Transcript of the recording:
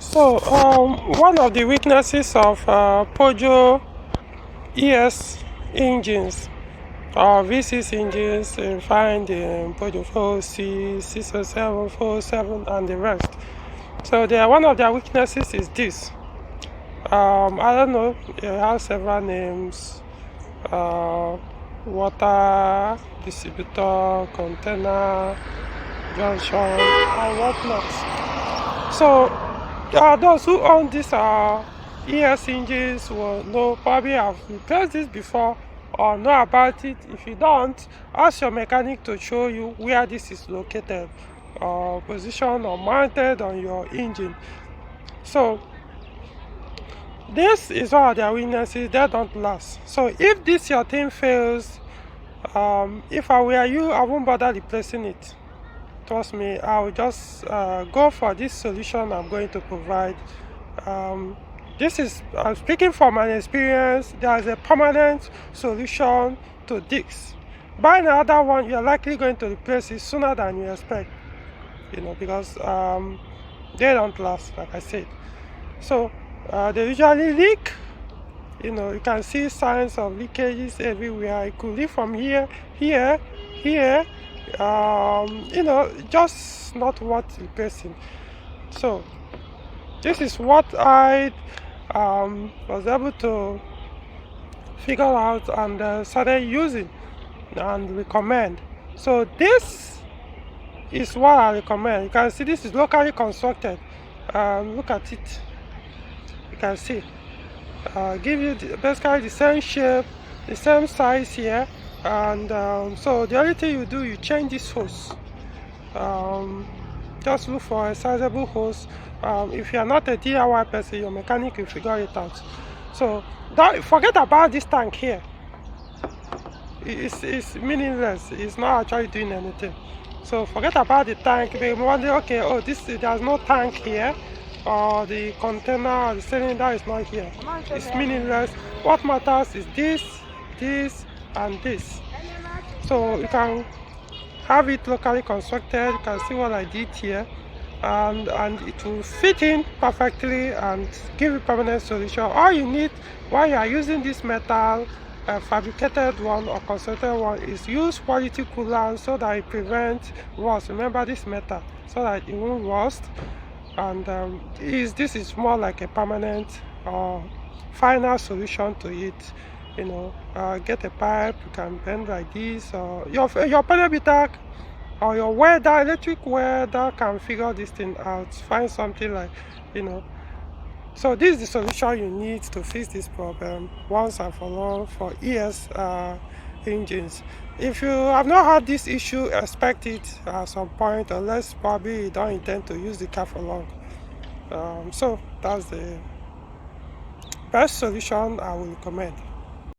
So, one of the weaknesses of Peugeot ES engines or V6 engines you find in Peugeot 4C, 607, 407 and the rest. So, one of their weaknesses is this. I don't know, it has several names. Water distributor, container, junction, and whatnot. So, those who own these ES engines will know, probably have replaced this before or know about it. If you don't, ask your mechanic to show you where this is located, or positioned or mounted on your engine. So this is one of their weaknesses. They don't last. So if this your thing fails, if I were you, I won't bother replacing it. Trust me, I will just go for this solution I'm going to provide. This is, I'm speaking from my experience. There is a permanent solution to this. Buying another one, you're likely going to replace it sooner than you expect, because they don't last, like I said. So they usually leak. You can see signs of leakages everywhere. It could leak from here, just not worth replacing. So this is what I was able to figure out and started using and recommend. So this is what I recommend. You can see this is locally constructed. Look at it. You can see. Give you basically the same shape, the same size here, and so the only thing you do, you change this hose. Just look for a sizable hose. If you are not a DIY person, your mechanic will figure it out. So forget about this tank here. It's meaningless. It's not actually doing anything. So forget about the tank. They wonder, okay, there's no tank here, or the container or the cylinder is not here. It's meaningless. What matters is this and this. So you can have it locally constructed. You can see what I did here, and it will fit in perfectly and give you permanent solution. All you need while you are using this metal, fabricated one or constructed one, is use quality coolant so that it prevents rust. Remember this metal, so that it won't rust. And this is more like a permanent or final solution to it. Get a pipe, you can bend like this, or your panel beater or your welder, electric welder can figure this thing out. Find something like, so this is the solution you need to fix this problem once and for all for ES engines. If you have not had this issue, expect it at some point, unless probably you don't intend to use the car for long. So that's the best solution I will recommend.